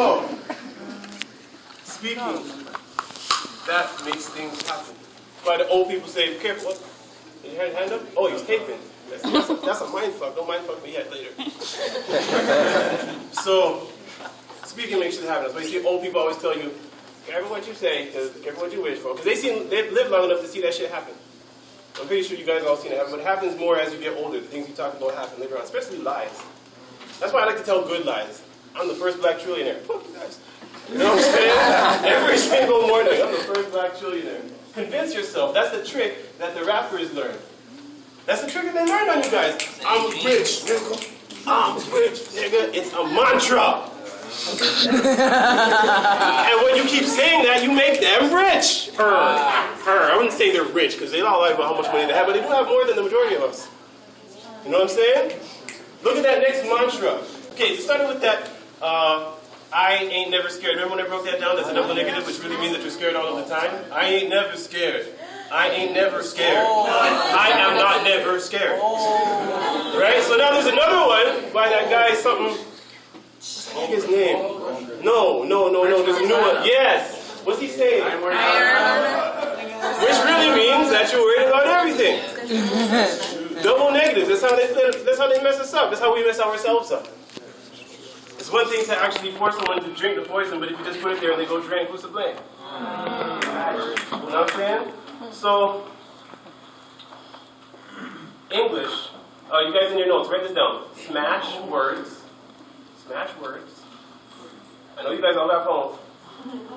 So, speaking, that makes things happen. Why the old people say, be careful, what? Did you have your hand up? Oh, he's taping. That's a mind fuck. Don't mind fuck me yet later. So, speaking makes shit happen. That's why you see old people always tell you, be careful what you say, because be careful what you wish for. Because they've lived long enough to see that shit happen. I'm pretty sure you guys all seen it happen. But it happens more as you get older. The things you talk about happen later on, especially lies. That's why I like to tell good lies. I'm the first black trillionaire. Fuck you guys. You know what I'm saying? Every single morning, I'm the first black trillionaire. Convince yourself. That's the trick that the rappers learn. That's the trick that they learned on you guys. I'm rich, nigga. I'm rich, nigga. It's a mantra. And when you keep saying that, you make them rich. I wouldn't say they're rich, because they don't lie about how much money they have, but they do have more than the majority of us. You know what I'm saying? Look at that next mantra. Okay, so starting with that, I ain't never scared. Remember when I broke that down? That's a double negative, which really means that you're scared all of the time. I ain't never scared. I ain't never scared. I am not never scared. Right? So now there's another one by that guy, something. What's his name? No. There's a new one. Yes. What's he saying? Which really means that you're worried about everything. Double negatives. That's how they mess us up. That's how we mess ourselves up. It's one thing to actually force someone to drink the poison, but if you just put it there and they go drink, who's to blame? You know what I'm saying? So, English. You guys in your notes, write this down. Smash words. Smash words. I know you guys all have phones.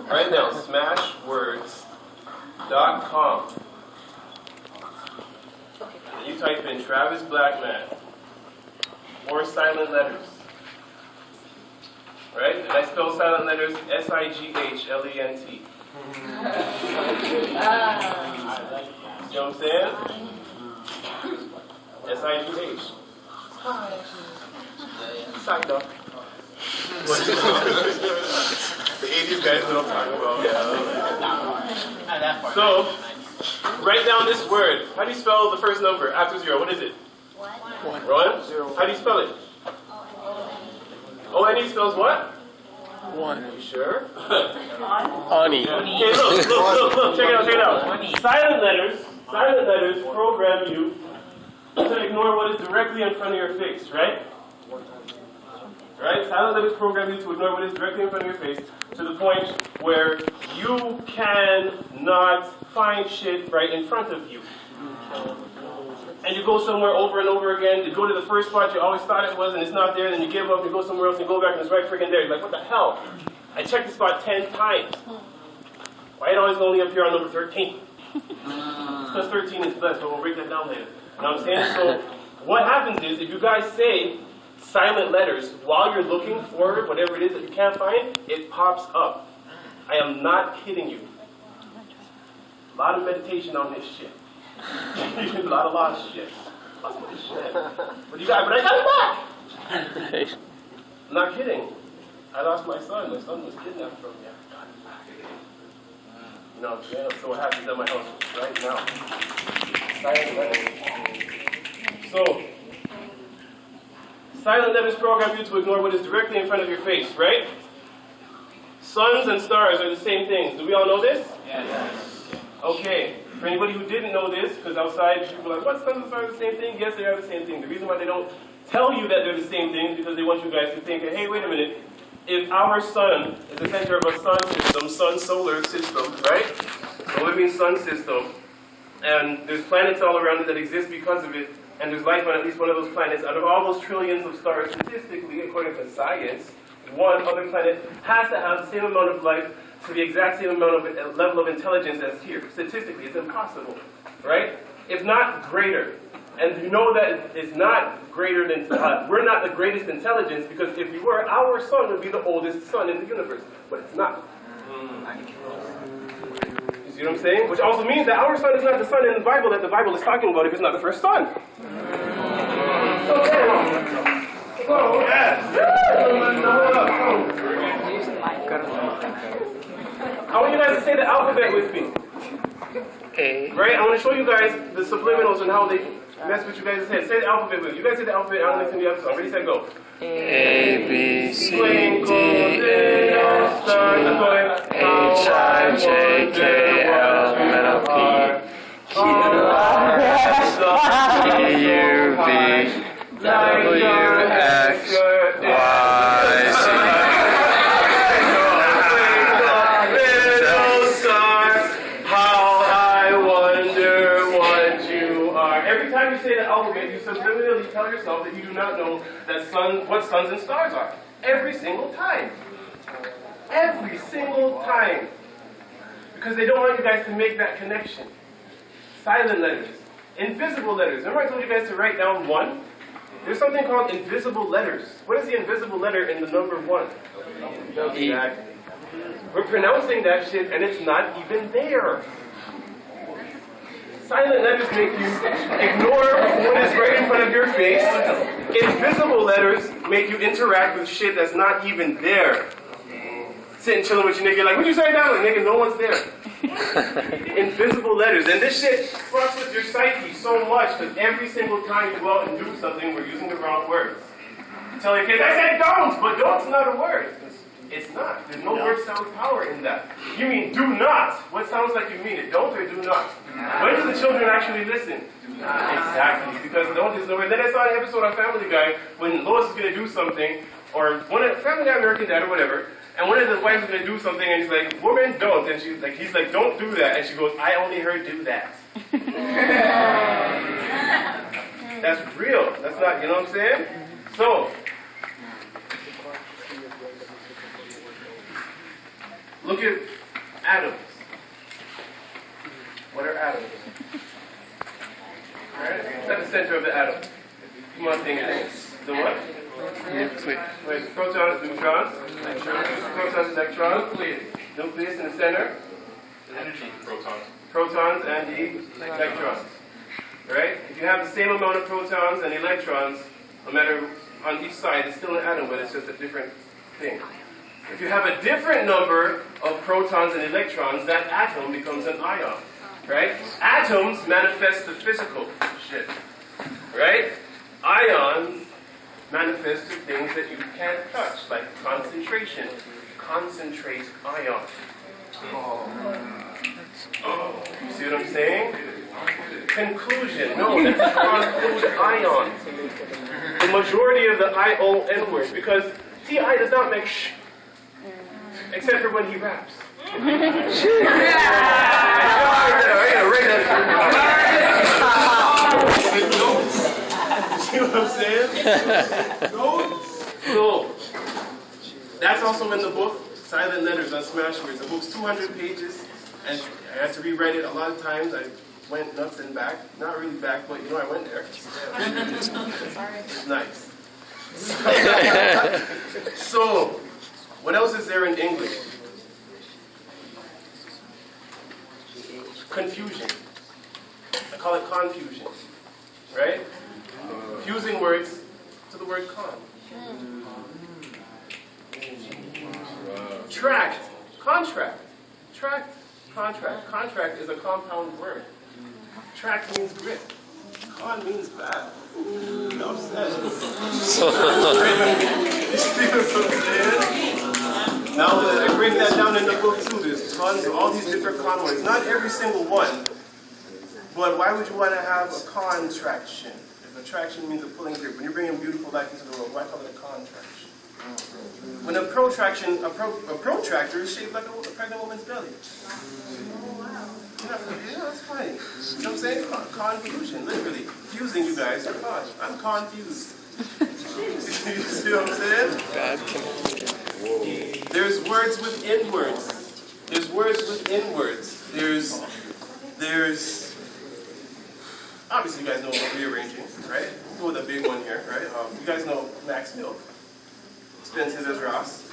Write it down. Smashwords.com. And you type in Travis Blackman or silent letters. Right? And I spell silent letters S-I-G-H-L-E-N-T. See what I'm saying? S-I-G-H. Side dog. The 80s guys know what I'm talking about. So, write down this word. How do you spell the first number after 0? What is it? 1. 1? How do you spell it? O-N-E spells what? 1. Are you sure? Honey. Okay, look. Check it out. Silent letters program you to ignore what is directly in front of your face, right? Right? Silent letters program you to ignore what is directly in front of your face to the point where you cannot find shit right in front of you. And you go somewhere over and over again, you go to the first spot you always thought it was and it's not there, then you give up, you go somewhere else and you go back and it's right freaking there. You're like, what the hell? I checked the spot 10 times. Why it always only appear on number 13? It's because 13 is blessed, but we'll break that down later. You know what I'm saying? So what happens is, if you guys say silent letters while you're looking for whatever it is that you can't find, it pops up. I am not kidding you. A lot of meditation on this shit. A lot of shit. Lots of shit. But I got it back! I'm not kidding. I lost my son. My son was kidnapped from me. I got it back. You know what I'm saying? So what happens at my house right now? Silent letters. So, silent letters program you to ignore what is directly in front of your face, right? Suns and stars are the same things. Do we all know this? Yes. Okay. For anybody who didn't know this, because outside people are like, what, suns and stars are the same thing? Yes, they are the same thing. The reason why they don't tell you that they're the same thing is because they want you guys to think, hey, wait a minute. If our sun is the center of a sun solar system, right? So it means sun system, and there's planets all around it that exist because of it, and there's life on at least one of those planets. Out of all those trillions of stars, statistically, according to science, one other planet has to have the same amount of life to the exact same amount of level of intelligence as here. Statistically, it's impossible, right? If not greater. And you know that it's not greater than, we're not the greatest intelligence, because if we were, our sun would be the oldest sun in the universe. But it's not. You see what I'm saying? Which also means that our sun is not the sun in the Bible that the Bible is talking about if it's not the first sun. Okay. So, yes. I want you guys to say the alphabet with me. A. Right? I want to show you guys the subliminals and how they mess with you guys' head. Say the alphabet with me. You guys say the alphabet, I want to listen to the episode. Ready, set, go. A, B, C, D, E, Start going. H-I-J-K-L middle P Q-R-S-T-U-V W-X-Y-Z. Little star, how I wonder what you are. Every time you say that alphabet, you subliminally tell yourself that you do not know that what suns and stars are. Every single time. Every single time. Because they don't want you guys to make that connection. Silent letters. Invisible letters. Remember I told you guys to write down 1? There's something called invisible letters. What is the invisible letter in the number 1? Exactly. We're pronouncing that shit and it's not even there. Silent letters make you ignore what is right in front of your face. Invisible letters make you interact with shit that's not even there. Sitting chilling with your nigga like, what you say now? Like, nigga, no one's there. Invisible letters. And this shit fucks with your psyche so much because every single time you go out and do something, we're using the wrong words. Tell your kids, I said don't, but don't's not a word. It's not. There's no word sound power in that. You mean do not. What sounds like you mean it? Don't or do not? When do the children actually listen? Exactly. Because don't is no word. Then I saw an episode on Family Guy when Lois is going to do something, or Family Guy, American Dad, or whatever, and one of the wives is going to do something, and he's like, woman, don't. And she's like, he's like, don't do that. And she goes, I only heard do that. That's real. That's not, you know what I'm saying? So, look at atoms. What are atoms? Right? It's at the center of the atom. Come on, think things. The what? Wait, protons, neutrons, protons, electrons, nucleus in the center, Energy. Protons. protons and the electrons. Right? If you have the same amount of protons and electrons, no matter on each side, it's still an atom, but it's just a different thing. If you have a different number of protons and electrons, that atom becomes an ion. Right? Atoms manifest the physical shit. Right? Ions manifest the things that you can't touch, like concentration. Concentrate ion. You see what I'm saying? Conclusion. No, that's conclude ion. The majority of the I-O-N words, because T.I. does not make sh, except for when he raps. See what I'm saying? So, that's also in the book, Silent Letters on Smash Words. The book's 200 pages, and I had to rewrite it a lot of times. I went nuts and back. Not really back, but you know I went there. It's nice. So, what else is there in English? Confusion. I call it confusion. Right? Fusing words to the word con. Tract. Contract. Tract. Contract. Contract is a compound word. Tract means grip. Con means bad. Enough said. Now, I break that down in the book too. There's tons of all these different con words. Not every single one. But why would you want to have a contraction? If attraction means a pulling grip. When you're bringing beautiful life into the world, why call it a contraction? When a protraction, a protractor is shaped like a pregnant woman's belly. Yeah, that's funny. You know what I'm saying? Confusion, literally. Fusing you guys are con. I'm confused. You see what I'm saying? There's words within words. There's words within words. There's obviously you guys know about rearranging, right? Let's go with a big one here, right? You guys know Max Milk. Expensive as Ross.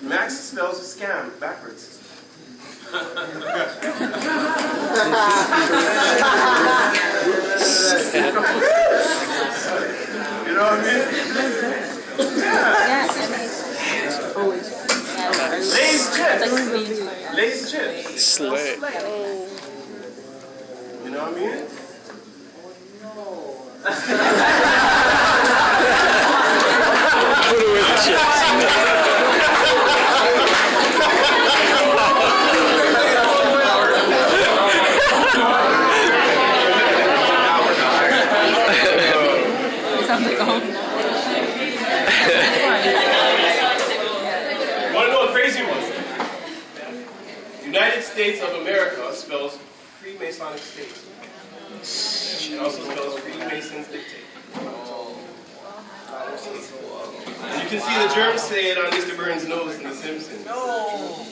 Max spells scam backwards. You know what I mean? Yeah. Lay's chips. Lay's chips. Slay. You know what I mean? Put away the chips. States of America spells Freemasonic State. It also spells Freemasons Dictate. And you can see the germs say it on Mr. Burns' nose in The Simpsons. No.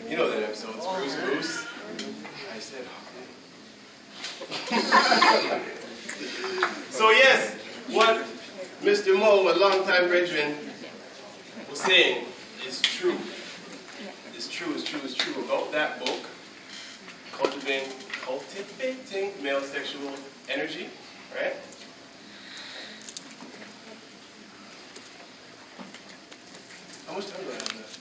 You know that episode. It's Bruce Bruce. I said, so yes, what Mr. Moe, a longtime brethren, was saying is true. Is true about that book, Cultivating Male Sexual Energy, right? How much time do I have left?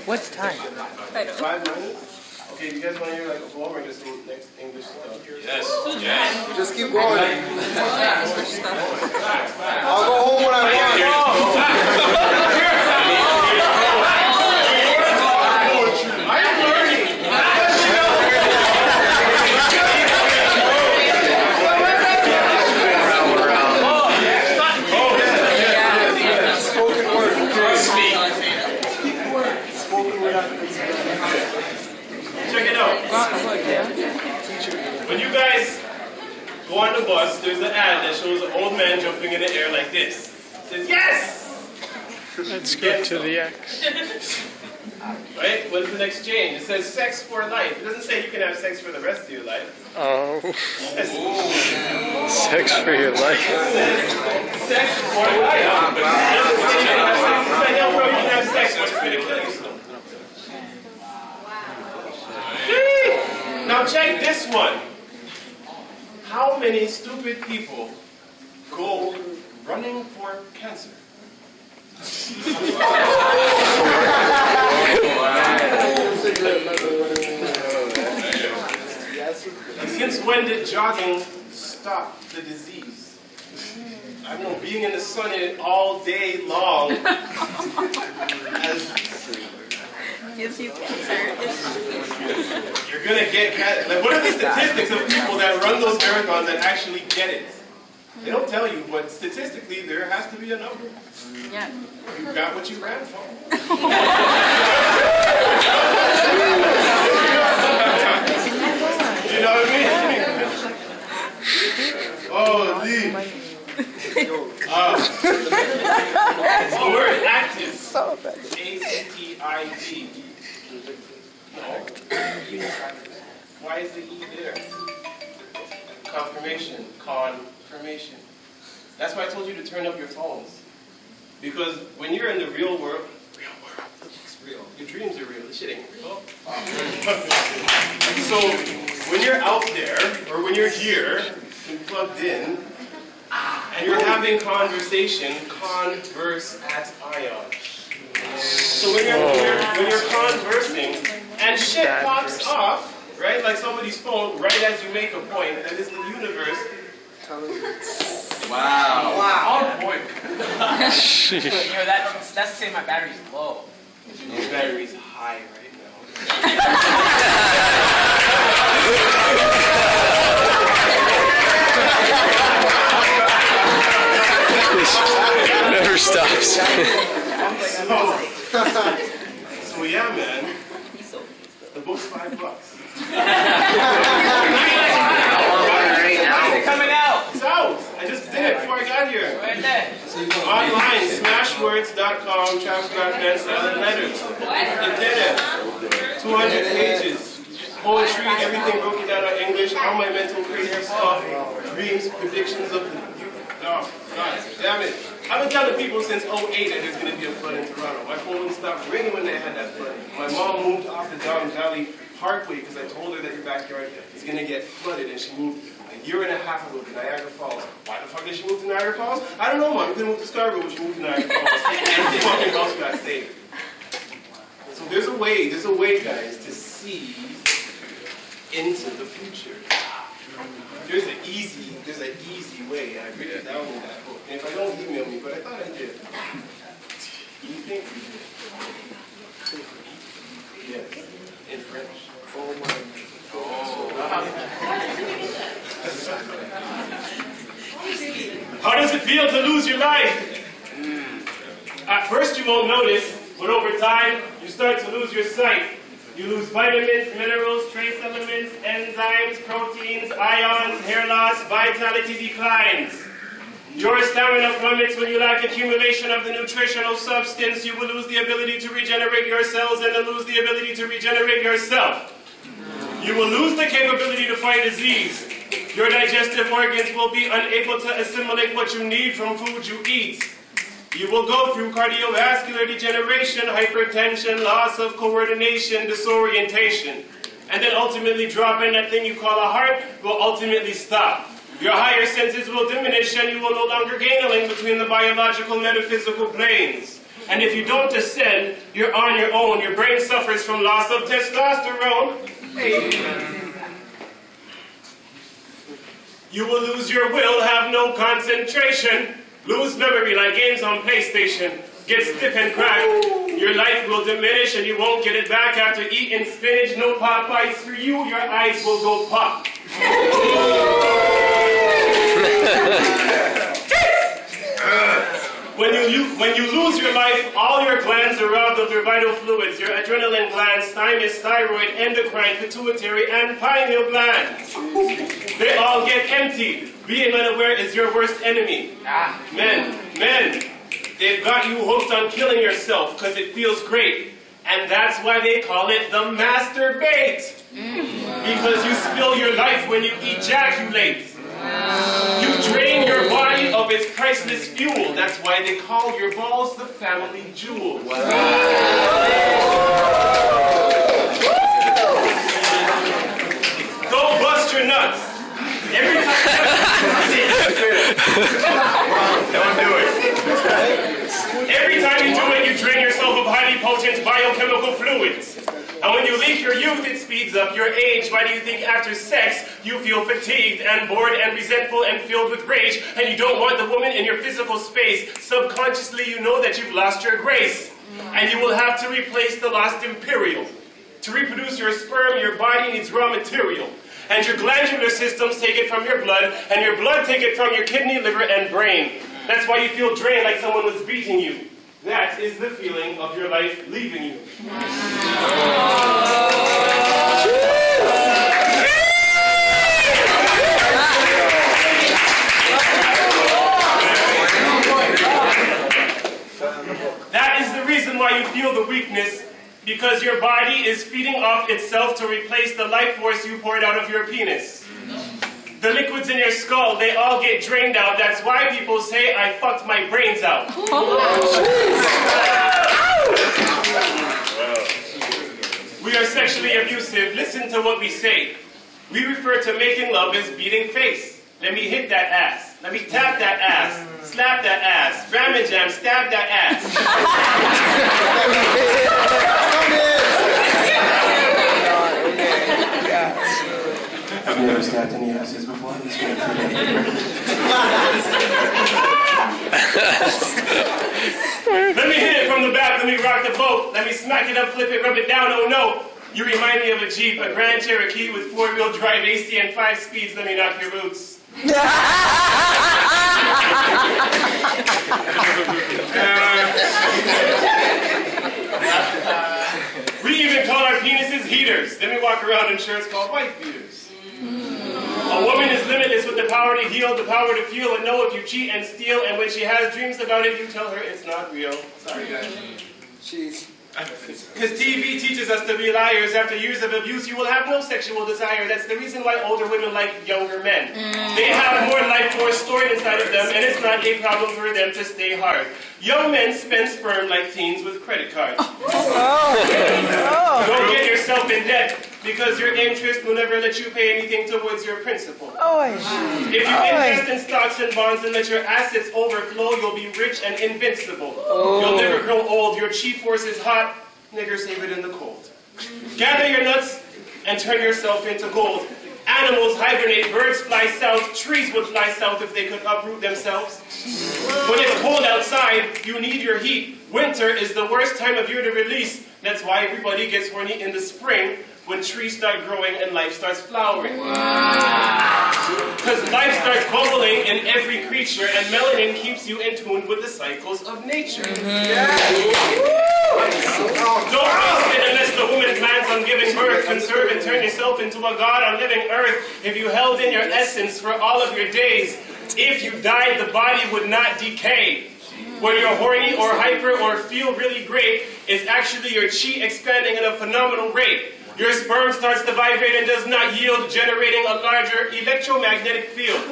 What's time? 5 minutes? Okay, do you guys want to hear like a poem or just some next English stuff? Yes. Just keep going. I'll go home when I Check it out. When you guys go on the bus, there's an ad that shows an old man jumping in the air like this. It says, yes! Let's go to the X. Right? What is the next change? It says sex for life. It doesn't say you can have sex for the rest of your life. Oh. Sex for your life. Sex for life. It doesn't say you can have sex. It's like, no, bro, you can have sex, but it's going to kill you still. Now check this one. How many stupid people go running for cancer? Since when did jogging stop the disease? I know being in the sun all day long gives you cancer. You're gonna get cancer. Like, what are the statistics of people that run those marathons that actually get it? They don't tell you, but statistically, there has to be a number. Yeah. You got what you ran for. You know what I mean? Oh, Lee. The word active. A-C-T-I-V. No. Why is the E there? Confirmation. Confirmation. That's why I told you to turn up your phones. Because when you're in the real world, it's real. Your dreams are real. This shit ain't real. So when you're out there, or when you're here, and plugged in, and you're having conversation, converse at ion. So when you're conversing, and shit pops off, right? Like somebody's phone, right as you make a point, and it's the universe. Wow. On point. Yo, that's saying my battery's low. Your battery's high right now. Never stops. So yeah, man. The book's $5. Coming out. It's out. I just did it before I got here. Right there. Online, smashwords.com, Travis Blackman, silent letters. It did it. 200 pages. Poetry, everything broken down in English, all my mental crazy stuff, dreams, predictions of the oh, God, damn it. I've been telling people since 2008 that there's going to be a flood in Toronto. My phone wouldn't stop ringing when they had that flood. My mom moved off the Down Valley Parkway because I told her that your backyard is going to get flooded, and she moved a year and a half ago to Niagara Falls. Why the fuck did she move to Niagara Falls? I don't know, Mom. You could move to Scarborough, but she moved to Niagara Falls. And the fucking house got saved. So there's a way, guys, to see into the future. There's an easy way, and I written it down in that book. And if I don't, email me, but I thought I did. You think? Yes, in French. Oh my. Oh. How does it feel to lose your life? At first you won't notice, but over time, you start to lose your sight. You lose vitamins, minerals, trace elements, enzymes, proteins, ions, hair loss, vitality declines. Your stamina plummets when you lack accumulation of the nutritional substance. You will lose the ability to regenerate your cells and then lose the ability to regenerate yourself. You will lose the capability to fight disease. Your digestive organs will be unable to assimilate what you need from food you eat. You will go through cardiovascular degeneration, hypertension, loss of coordination, disorientation, and then ultimately drop in that thing you call a heart will ultimately stop. Your higher senses will diminish and you will no longer gain a link between the biological metaphysical planes. And if you don't ascend, you're on your own. Your brain suffers from loss of testosterone. You will lose your will, have no concentration, lose memory like games on PlayStation, get stiff and cracked. Your life will diminish and you won't get it back after eating spinach. No Popeyes for you, your eyes will go pop. When you lose your life, all your glands are robbed of their vital fluids. Your adrenaline glands, thymus, thyroid, endocrine, pituitary, and pineal glands. They all get emptied. Being unaware is your worst enemy. Men, they've got you hooked on killing yourself because it feels great. And that's why they call it the masturbate. Because you spill your life when you ejaculate. You drain your body of its priceless fuel. That's why they call your balls the family jewel. Go bust your nuts. Every time don't do it. Every time you do it, you drain yourself of highly potent biochemical fluids. And when you leak your youth, it speeds up your age. Why do you think after sex, you feel fatigued and bored and resentful and filled with rage, and you don't want the woman in your physical space? Subconsciously, you know that you've lost your grace, and you will have to replace the lost imperial. To reproduce your sperm, your body needs raw material, and your glandular systems take it from your blood, and your blood take it from your kidney, liver, and brain. That's why you feel drained like someone was beating you. That is the feeling of your life leaving you. That is the reason why you feel the weakness, because your body is feeding off itself to replace the life force you poured out of your penis. The liquids in your skull, they all get drained out. That's why people say, I fucked my brains out. We are sexually abusive. Listen to what we say. We refer to making love as beating face. Let me hit that ass. Let me tap that ass. Slap that ass. Ram and jam, stab that ass. I've never stabbed any asses before. I'm just going to put it Let me hit it from the back. Let me rock the boat. Let me smack it up, flip it, rub it down. Oh no. You remind me of a Jeep, a Grand Cherokee with 4-wheel drive, AC, and 5 speeds. Let me knock your roots. We even call our penises heaters. Then we walk around in shirts called wife beaters. A woman is limitless with the power to heal, the power to feel and know if you cheat and steal, and when she has dreams about it, you tell her it's not real. Sorry, guys. Jeez. Because TV teaches us to be liars. After years of abuse, you will have no sexual desire. That's the reason why older women like younger men. They have more life force stored inside of them, and it's not a problem for them to stay hard. Young men spend sperm like teens with credit cards. Don't get yourself in debt, because your interest will never let you pay anything towards your principal. If you invest in stocks and bonds and let your assets overflow, you'll be rich and invincible. You'll never grow old. Your chi force is hot. Nigger, save it in the cold. Gather your nuts and turn yourself into gold. Animals hibernate, birds fly south, trees would fly south if they could uproot themselves. When it's cold outside, you need your heat. Winter is the worst time of year to release. That's why everybody gets horny in the spring, when trees start growing and life starts flowering. Because life starts bubbling in every creature, and melanin keeps you in tune with the cycles of nature. Don't waste it unless the woman plans on giving birth. Conserve and turn yourself into a god on living earth. If you held in your essence for all of your days, if you died, the body would not decay. When you're horny or hyper or feel really great, it's actually your chi expanding at a phenomenal rate. Your sperm starts to vibrate and does not yield, generating a larger electromagnetic field.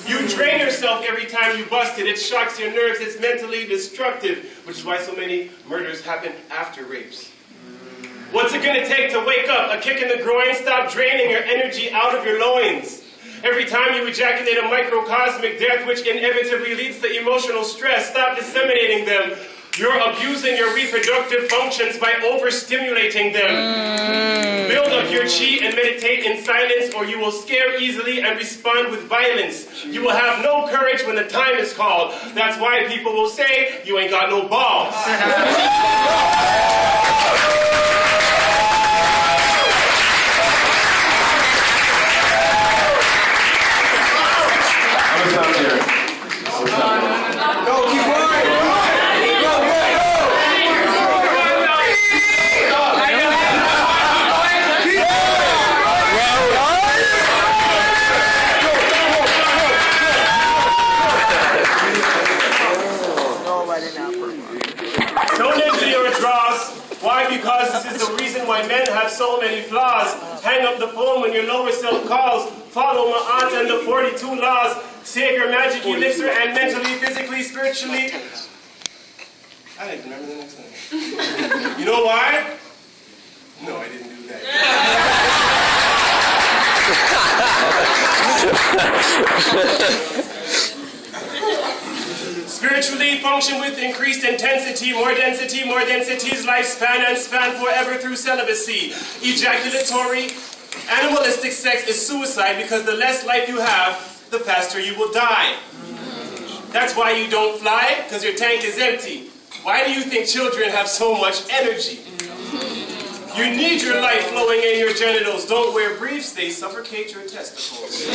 You drain yourself every time you bust it. It shocks your nerves. It's mentally destructive, which is why so many murders happen after rapes. What's it going to take to wake up? A kick in the groin? Stop draining your energy out of your loins. Every time you ejaculate a microcosmic death, which inevitably leads to emotional stress, stop disseminating them. You're abusing your reproductive functions by overstimulating them. Build up your chi and meditate in silence, or you will scare easily and respond with violence. You will have no courage when the time is called. That's why people will say, you ain't got no balls. Because this is the reason why men have so many flaws. Hang up the phone when your lower self calls. Follow my aunt and the 42 laws. Take your magic elixir and mentally, physically, spiritually. I didn't remember the next thing. You know why? No, I didn't do that. Spiritually function with increased intensity, more density's lifespan, and span forever through celibacy. Ejaculatory, animalistic sex is suicide because the less life you have, the faster you will die. That's why you don't fly, because your tank is empty. Why do you think children have so much energy? You need your life flowing in your genitals. Don't wear briefs, they suffocate your testicles.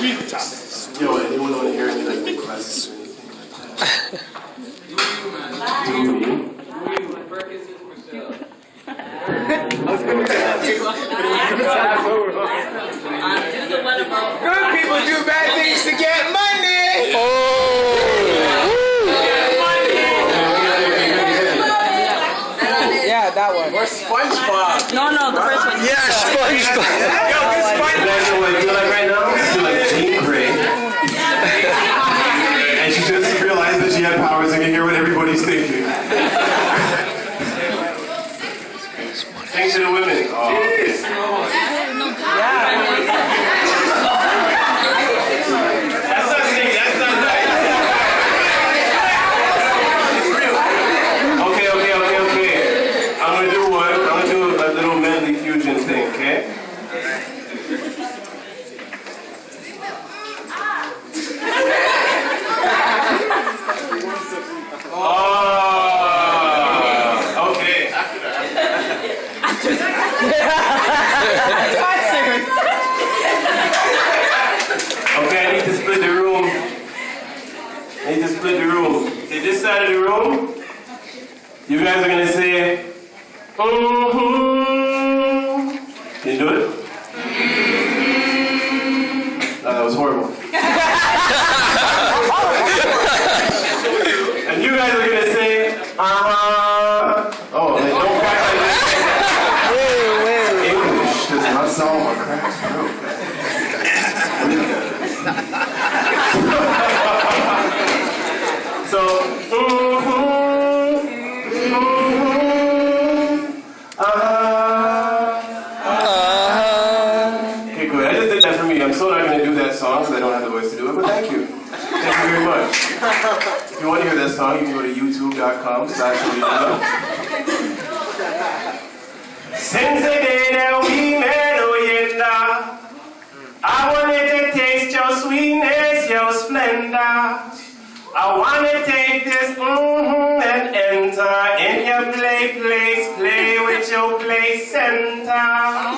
Read the topics. Yo, anyone want to hear any like requests or anything like that? Do me? Good people do bad things to get money. Yeah, that one. Or SpongeBob. No, the first one. Yeah, SpongeBob. Yo, good SpongeBob. You guys know what I feel like right now? I feel like Jean Grey. And she just realized that she had powers and can hear what everybody's thinking. Thanks to the women. Oh. That's not singing, that's not right. Okay. I'm gonna do one. I'm gonna do a little medley fusion thing, okay? Okay. Okay, I need to split the room. See this side of the room? You guys are gonna say, Can you do it? No, that was horrible. And you guys are gonna say, Oh, man, don't crack like that. English does not solve a cracked throat. So, Okay, good. I just did that for me. I'm still not going to do that song because I don't have the voice to do it, but thank you. Thank you very much. If you want to hear that song, you can go to youtube.com/Edutainment. Since the day that we met, oh yeah, I wanted to taste your sweetness, your splendor. I wanna take this and enter in your the play place, play with your placenta.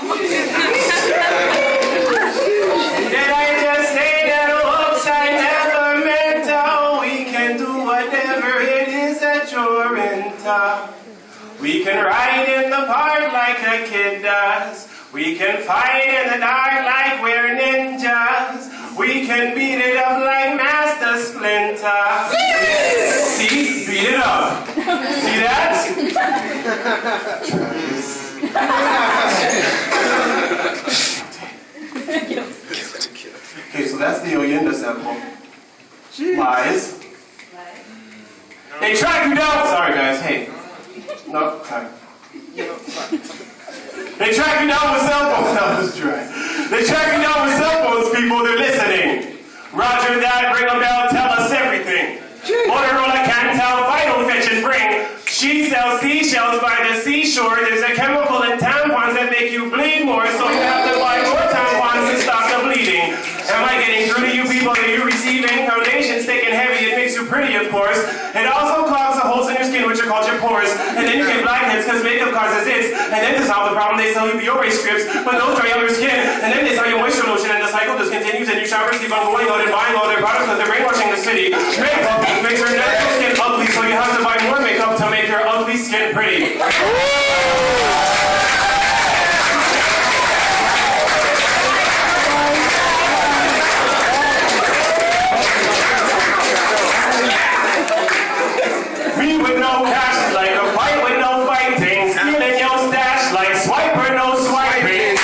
Did I just say that hooks I never meant to? We can do whatever it is that you're into. We can ride in the park like a kid does. We can fight in the dark like we're ninjas. We can beat it up like Master Splinter. See? Beat it up. See that? Okay, so that's the Oyenda sample. Lies. They track you down. Sorry, guys. Hey. No, sorry. They track you down with cell phones. No, that's right. They track you down with cell phones, people. They're listening. Roger that. Ring a bell. Tell us everything. Motorola can't tell. Vital fetch and bring. She sells seashells by the seashore. There's a chemical in tampons that make you bleed more, so you have to buy more tampons to stop the bleeding. Am I getting through to you people? Are you receiving? Foundation's thick and heavy. It makes you pretty, of course. It also clogs the holes in your skin, which are called your pores. And then you get blackheads because makeup causes it. And then to solve the problem, they sell you Biore strips, but those dry out your skin. And then they sell you moisture lotion, and the cycle just continues. And you shoppers keep on going out and buying all their products because they're brainwashing the city. Makeup makes your natural skin ugly, so you have to buy more makeup to make your ugly skin pretty. Me with no cash, like a fight with no fighting. Stealing your stash, like swiper, no swiping.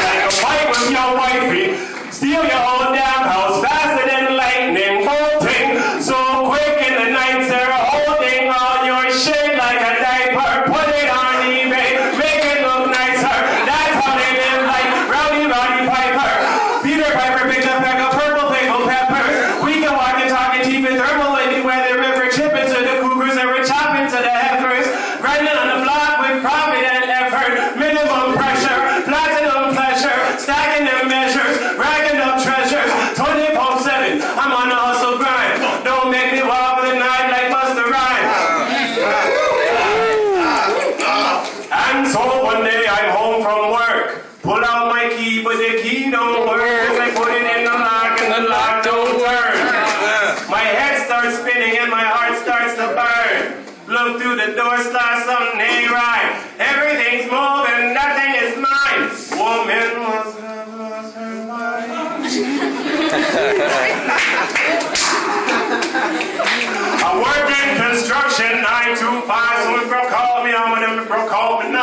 Like a fight with your wifey. Steal your whole damn house faster than lightning. Bolting so quick in the night, they're holding all your shit like a diaper. Put it on eBay, make it look nicer. That's how they live like Rowdy Roddy Piper. Peter Piper picked up pack of purple pickle peppers. We can walk and talk and cheap and thermal lady where the river chipping to the cougars and we're chopping to the heifers. Grinding on the block with profit and effort. Minimum pressure, platinum pleasure. Stacking them measures, racking up treasures. 24/7, I'm on the hustle grind. Don't make me walk the night like Busta Rhymes. And so one day I'm home from work. Pull out my key, but the key don't work. I put it in the lock and the lock don't turn. My head starts spinning and my heart starts to burn. Look through the door slot, something ain't right. Everything's moving, nothing is mine. Woman must have lost her mind. I work in construction 9 to 5, so if bro call me, I'm gonna bro call me 9.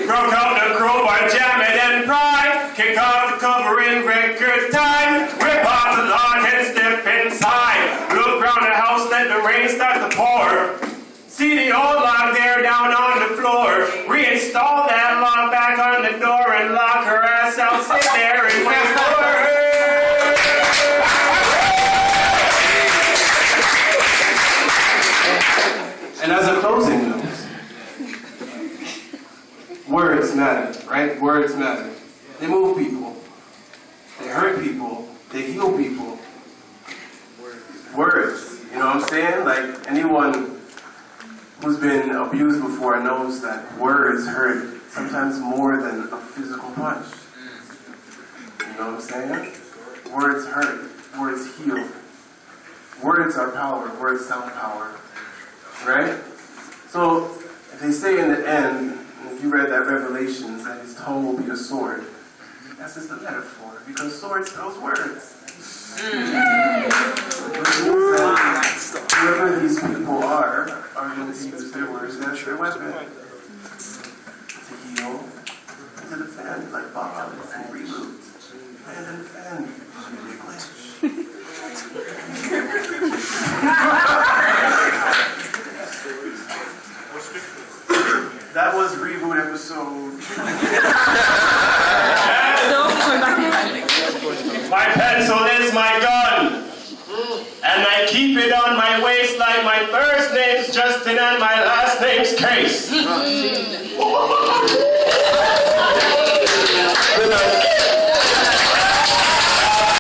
Broke out the crowbar, jam it and pry. Kick off the cover in record time. Rip off the lock and step inside. Look around the house, let the rain start to pour. See the old lock there down on the floor. Reinstall that lock back on the door and lock her ass out. Sit there and wait for her. And as a closing note, words matter, right? Words matter. They move people. They hurt people. They heal people. Words, you know what I'm saying? Like anyone who's been abused before knows that words hurt sometimes more than a physical punch. You know what I'm saying? Words hurt. Words heal. Words are power. Words sound power. Right? So, if they say in the end, if you read that Revelations, that his tongue will be a sword, that's just a metaphor, because sword spells words. Whoever these people are going to use their words as their weapon. To heal, to defend, like Bob and Reboot. And defend. That was Reboot episode. My pencil is my gun. And I keep it on my waist like my first name's Justin and my last name's Case.